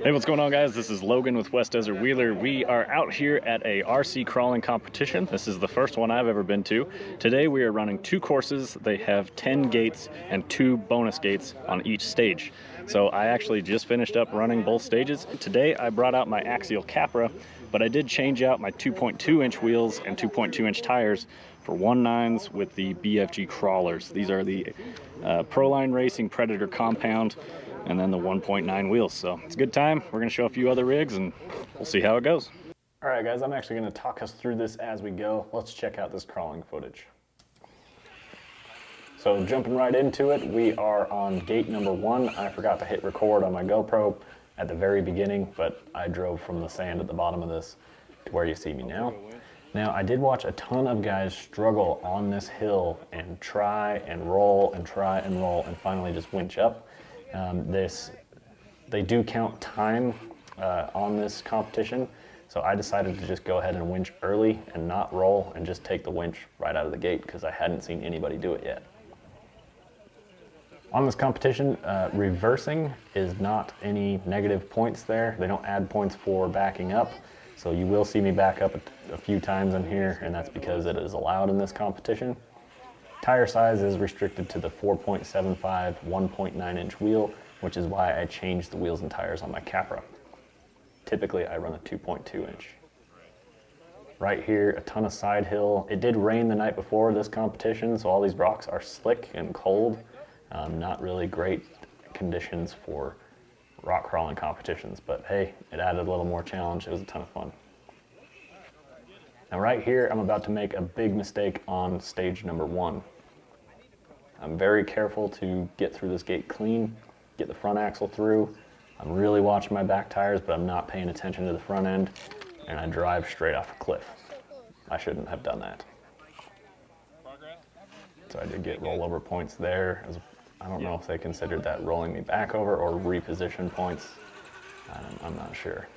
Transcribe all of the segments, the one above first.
Hey, what's going on, guys? This is Logan with West Desert Wheeler. We are out here at a RC crawling competition. This is the first one I've ever been to. Today we are running two courses. They have 10 gates and 2 bonus gates on each stage. So I actually just finished up running both stages. Today I brought out my Axial Capra, but I did change out my 2.2 inch wheels and 2.2 inch tires for 1.9s with the BFG crawlers. These are the Proline Racing Predator compound, and then the 1.9 wheels. So it's a good time. We're gonna show a few other rigs and we'll see how it goes. All right, guys, I'm actually gonna talk us through this as we go. Let's check out this crawling footage. So jumping right into it, we are on gate number 1. I forgot to hit record on my GoPro at the very beginning, but I drove from the sand at the bottom of this to where you see me now. Now, I did watch a ton of guys struggle on this hill and try and roll and try and roll and finally just winch up. They do count time on this competition, so I decided to just go ahead and winch early and not roll and just take the winch right out of the gate because I hadn't seen anybody do it yet. On this competition, reversing is not any negative points there. They don't add points for backing up, so you will see me back up a few times in here, and that's because it is allowed in this competition. Tire size is restricted to the 4.75 1.9 inch wheel, which is why I changed the wheels and tires on my Capra. Typically I run a 2.2 inch. Right here, a ton of side hill. It did rain the night before this competition, so all these rocks are slick and cold. Not really great conditions for rock crawling competitions, but hey, it added a little more challenge. It was a ton of fun. Now right here, I'm about to make a big mistake on stage number 1. I'm very careful to get through this gate clean, get the front axle through. I'm really watching my back tires, but I'm not paying attention to the front end, and I drive straight off a cliff. I shouldn't have done that. So I did get rollover points there. I don't know if they considered that rolling me back over or reposition points. I'm not sure.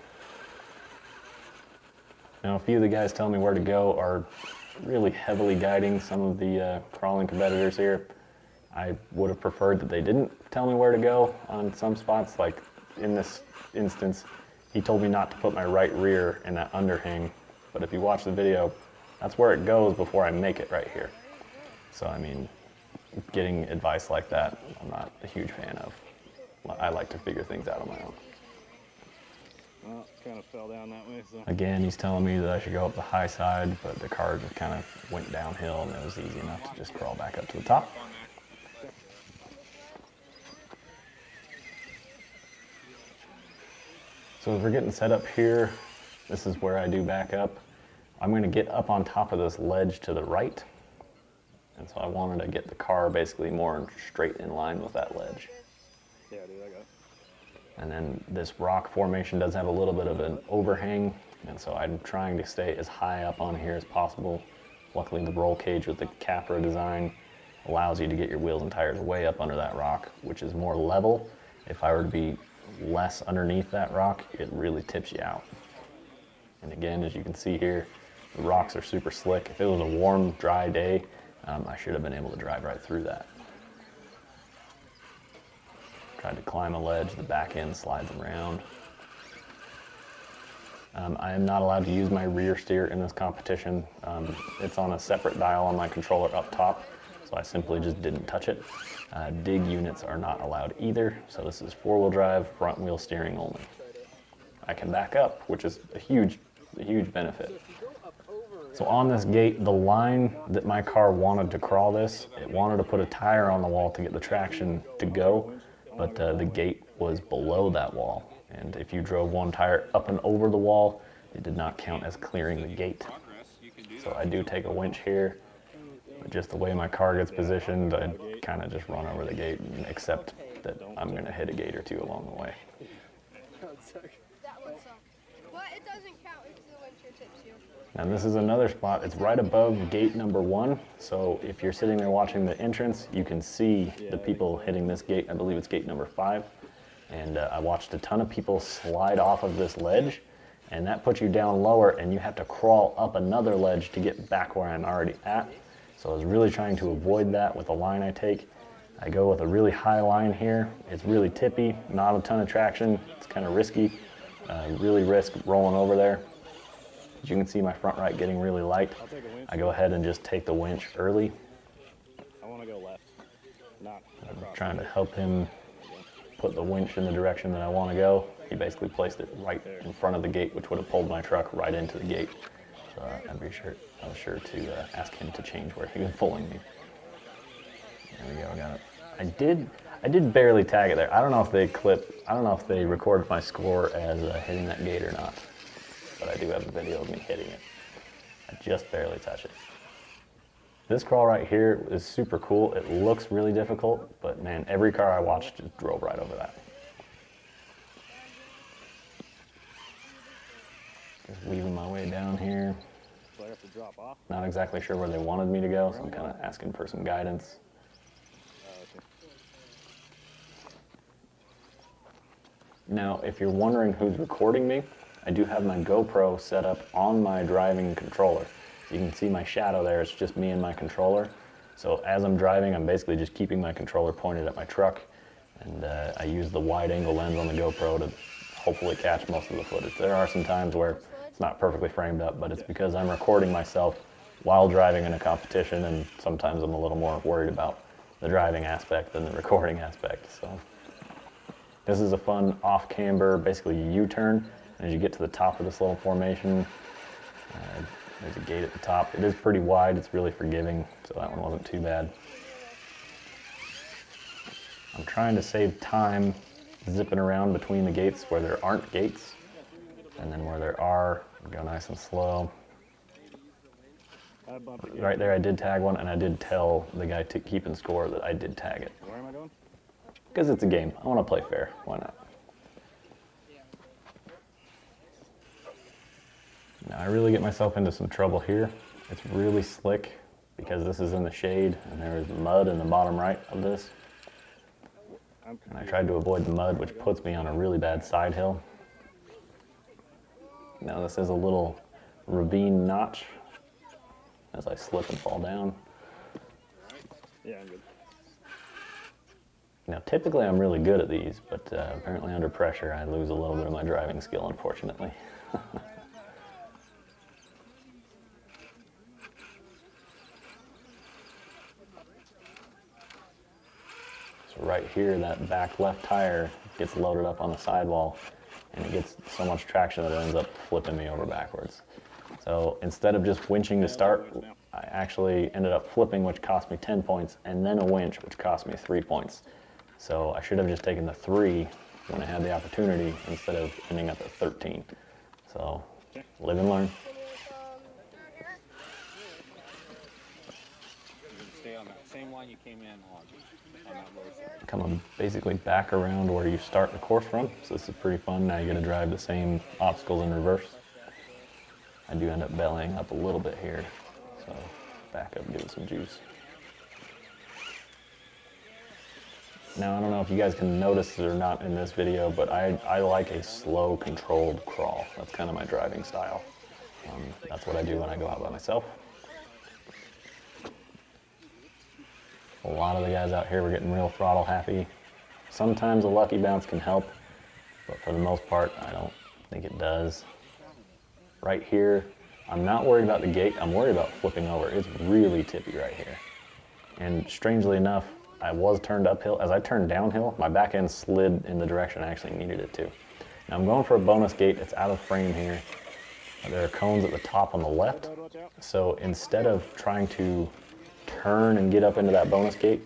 Now, a few of the guys telling me where to go are really heavily guiding some of the crawling competitors here. I would have preferred that they didn't tell me where to go on some spots. Like in this instance, he told me not to put my right rear in that underhang, but if you watch the video, that's where it goes before I make it right here. So I mean, getting advice like that, I'm not a huge fan of. I like to figure things out on my own. Well, it kind of fell down that way. So. Again, he's telling me that I should go up the high side, but the car just kind of went downhill and it was easy enough to just crawl back up to the top. So as we're getting set up here, this is where I do back up. I'm going to get up on top of this ledge to the right. And so I wanted to get the car basically more straight in line with that ledge. Yeah, dude, I got it. And then this rock formation does have a little bit of an overhang, and so I'm trying to stay as high up on here as possible. Luckily the roll cage with the Capra design allows you to get your wheels and tires way up under that rock, which is more level. If I were to be less underneath that rock, it really tips you out. And again, as you can see here, the rocks are super slick. If it was a warm, dry day, I should have been able to drive right through that. Tried to climb a ledge, the back end slides around. I am not allowed to use my rear steer in this competition. It's on a separate dial on my controller up top, so I simply just didn't touch it. Dig units are not allowed either, so this is 4-wheel drive, front wheel steering only. I can back up, which is a huge benefit. So on this gate, the line that my car wanted to crawl this, it wanted to put a tire on the wall to get the traction to go, but the gate was below that wall. And if you drove one tire up and over the wall, it did not count as clearing the gate. So I do take a winch here, but just the way my car gets positioned, I kind of just run over the gate and accept that I'm going to hit a gate or two along the way. That one sucks. But it doesn't count if the winter tips you. And this is another spot. It's right above gate number 1. So if you're sitting there watching the entrance, you can see the people hitting this gate. I believe it's gate number 5. And I watched a ton of people slide off of this ledge, and that puts you down lower, and you have to crawl up another ledge to get back where I'm already at. So I was really trying to avoid that with the line I take. I go with a really high line here. It's really tippy, not a ton of traction. It's kind of risky. Really risk rolling over there. As you can see, my front right getting really light. I go ahead and just take the winch early. I want to go left, not across. I'm trying to help him put the winch in the direction that I want to go. He basically placed it right in front of the gate, which would have pulled my truck right into the gate. So I was sure to ask him to change where he was pulling me. There we go, I got it. I did barely tag it there. I don't know if they recorded my score as hitting that gate or not, but I do have a video of me hitting it. I just barely touch it. This crawl right here is super cool. It looks really difficult, but man, every car I watched just drove right over that. Just weaving my way down here. So I have to drop off? Not exactly sure where they wanted me to go, so I'm kind of asking for some guidance. Okay. Now, if you're wondering who's recording me, I do have my GoPro set up on my driving controller. You can see my shadow there, it's just me and my controller. So as I'm driving, I'm basically just keeping my controller pointed at my truck, and I use the wide angle lens on the GoPro to hopefully catch most of the footage. There are some times where it's not perfectly framed up, but it's because I'm recording myself while driving in a competition, and sometimes I'm a little more worried about the driving aspect than the recording aspect. So this is a fun off-camber, basically U-turn. As you get to the top of this little formation, there's a gate at the top. It is pretty wide, it's really forgiving, so that one wasn't too bad. I'm trying to save time zipping around between the gates where there aren't gates, and then where there are, go nice and slow. Right there I did tag one, and I did tell the guy keeping score that I did tag it. Where am I going? Because it's a game. I want to play fair. Why not? Now I really get myself into some trouble here. It's really slick because this is in the shade and there is mud in the bottom right of this. And I tried to avoid the mud, which puts me on a really bad side hill. Now this is a little ravine notch as I slip and fall down. Yeah, I'm good. Now typically I'm really good at these, but apparently under pressure I lose a little bit of my driving skill, unfortunately. Right here, that back left tire gets loaded up on the sidewall, and it gets so much traction that it ends up flipping me over backwards. So instead of just winching to start, I actually ended up flipping, which cost me 10 points, and then a winch, which cost me 3 points. So I should have just taken the 3 when I had the opportunity instead of ending up at 13. So live and learn. Stay on that same line you came in on that lower side. Coming basically back around where you start the course from. So this is pretty fun. Now you get to drive the same obstacles in reverse. I do end up bellying up a little bit here. So back up, give it some juice. Now I don't know if you guys can notice it or not in this video, but I like a slow, controlled crawl. That's kind of my driving style. That's what I do when I go out by myself. A lot of the guys out here were getting real throttle happy. Sometimes a lucky bounce can help, but for the most part, I don't think it does. Right here, I'm not worried about the gate, I'm worried about flipping over. It's really tippy right here. And strangely enough, I was turned uphill. As I turned downhill, my back end slid in the direction I actually needed it to. Now I'm going for a bonus gate. It's out of frame here. There are cones at the top on the left. So instead of trying to turn and get up into that bonus gate,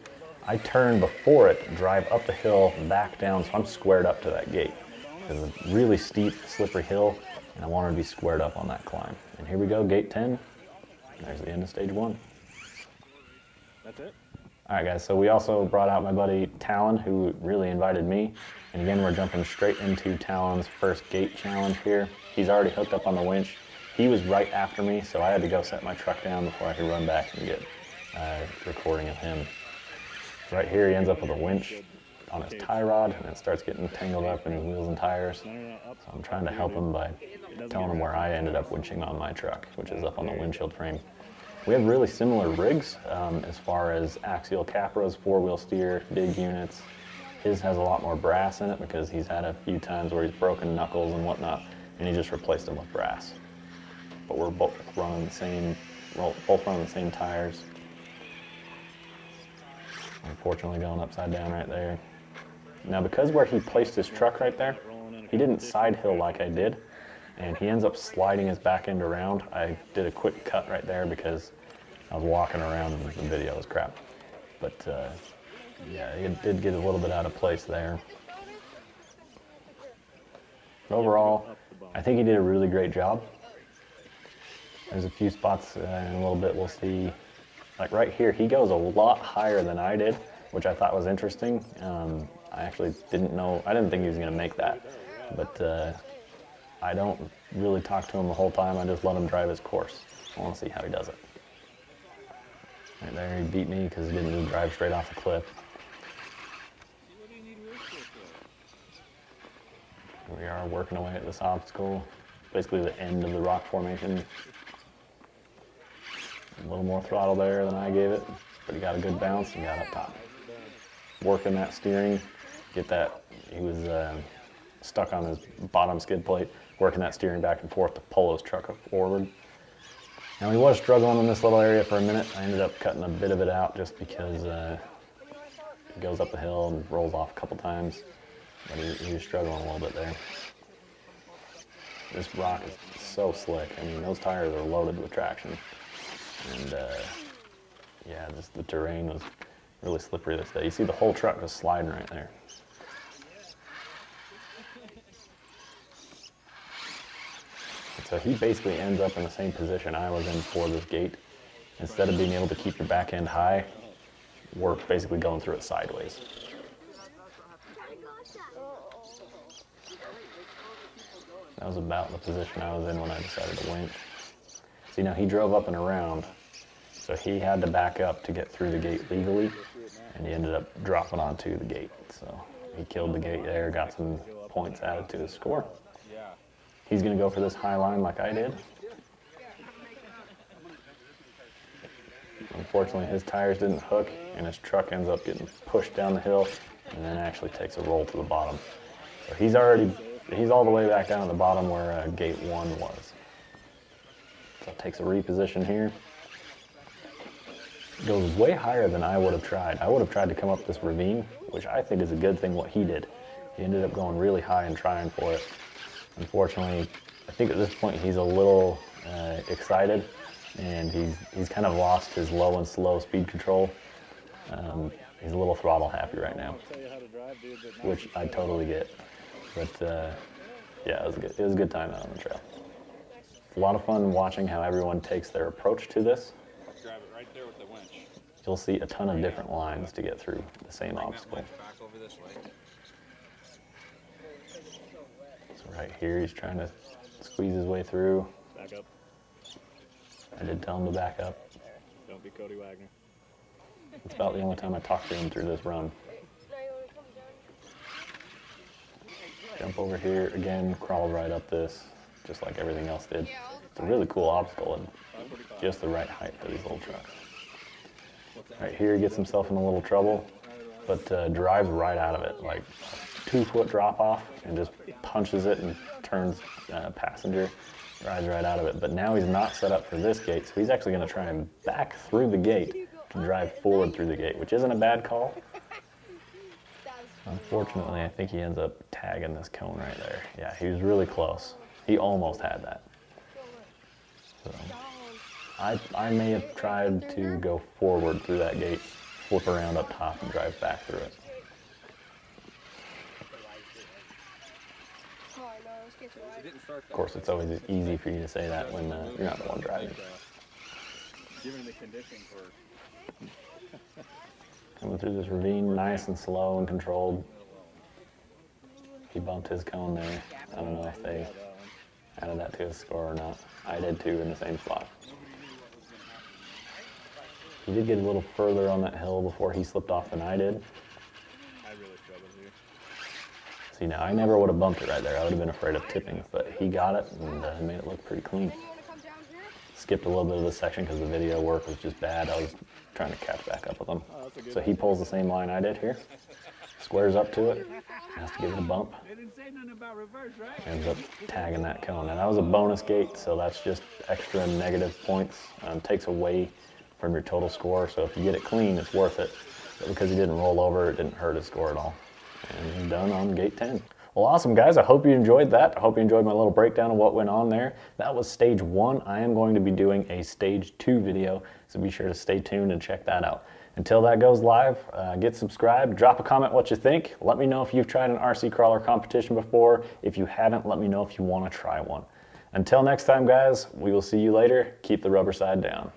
I turn before it, drive up the hill, back down, so I'm squared up to that gate. It's a really steep, slippery hill, and I wanted to be squared up on that climb. And here we go, gate 10. There's the end of stage 1. That's it? All right, guys, so we also brought out my buddy Talon, who really invited me. And again, we're jumping straight into Talon's first gate challenge here. He's already hooked up on the winch. He was right after me, so I had to go set my truck down before I could run back and get recording of him. Right here, he ends up with a winch on his tie rod, and it starts getting tangled up in his wheels and tires. So I'm trying to help him by telling him where I ended up winching on my truck, which is up on the windshield frame. We have really similar rigs as far as Axial Capras, 4-wheel steer, dig units. His has a lot more brass in it because he's had a few times where he's broken knuckles and whatnot, and he just replaced them with brass. But we're both running the same tires. Unfortunately, going upside down right there. Now, because where he placed his truck right there, he didn't side hill like I did, and he ends up sliding his back end around. I did a quick cut right there because I was walking around and the video was crap. But yeah, it did get a little bit out of place there. But overall, I think he did a really great job. There's a few spots in a little bit we'll see. Like right here, he goes a lot higher than I did, which I thought was interesting. I actually didn't know, I didn't think he was going to make that. But I don't really talk to him the whole time. I just let him drive his course. I want to see how he does it. Right there, he beat me because he didn't even drive straight off the cliff. Here we are working away at this obstacle. Basically the end of the rock formation. A little more throttle there than I gave it, but he got a good bounce and got up top. Working that steering, get that, he was stuck on his bottom skid plate, working that steering back and forth to pull his truck up forward. Now he was struggling in this little area for a minute. I ended up cutting a bit of it out just because he goes up the hill and rolls off a couple times, but he was struggling a little bit there. This rock is so slick. I mean, those tires are loaded with traction. And yeah, just the terrain was really slippery this day. You see the whole truck was sliding right there. And so he basically ends up in the same position I was in for this gate. Instead of being able to keep your back end high, we're basically going through it sideways. That was about the position I was in when I decided to winch. See, now he drove up and around, so he had to back up to get through the gate legally, and he ended up dropping onto the gate. So he killed the gate there, got some points added to his score. He's going to go for this high line like I did. Unfortunately, his tires didn't hook, and his truck ends up getting pushed down the hill, and then actually takes a roll to the bottom. So he's all the way back down at the bottom where gate 1 was. So it takes a reposition here. Goes way higher than I would have tried. I would have tried to come up this ravine, which I think is a good thing what he did. He ended up going really high and trying for it. Unfortunately, I think at this point he's a little excited, and he's kind of lost his low and slow speed control. He's a little throttle happy right now, which I totally get. But yeah, it was good. It was a good time out on the trail. It's a lot of fun watching how everyone takes their approach to this. Grab it right there with the winch. You'll see a ton of different lines to get through the same obstacle. Back over this way. So right here, he's trying to squeeze his way through. Back up. I did tell him to back up. Don't be Cody Wagner. It's about the only time I talked to him through this run. Jump over here again, crawl right up this, just like everything else did. It's a really cool obstacle and just the right height for these little trucks. Right here, he gets himself in a little trouble, but drives right out of it, like 2-foot drop off, and just punches it and turns passenger, drives right out of it. But now he's not set up for this gate, so he's actually going to try and back through the gate to drive forward through the gate, which isn't a bad call. Unfortunately, I think he ends up tagging this cone right there. Yeah, he was really close. He almost had that. So I may have tried to go forward through that gate, flip around up top, and drive back through it. Of course, it's always easy for you to say that when you're not the one driving. Given the conditions were Coming through this ravine, nice and slow and controlled. He bumped his cone there. I don't know if they added that to his score or not. I did too in the same spot. He did get a little further on that hill before he slipped off than I did. I really struggled here. See, now I never would have bumped it right there. I would have been afraid of tipping, but he got it and made it look pretty clean. skipped a little bit of this section because the video work was just bad. I was trying to catch back up with him. So he pulls the same line I did here, squares up to it, has to give it a bump, ends up tagging that cone. And that was a bonus gate, so that's just extra negative points. Takes away from your total score, so if you get it clean, it's worth it. But because he didn't roll over, it didn't hurt his score at all. And he's done on gate 10. Well, awesome, guys. I hope you enjoyed that. I hope you enjoyed my little breakdown of what went on there. That was stage 1. I am going to be doing a stage 2 video, so be sure to stay tuned and check that out. Until that goes live, get subscribed, drop a comment what you think. Let me know if you've tried an RC crawler competition before. If you haven't, let me know if you want to try one. Until next time, guys, we will see you later. Keep the rubber side down.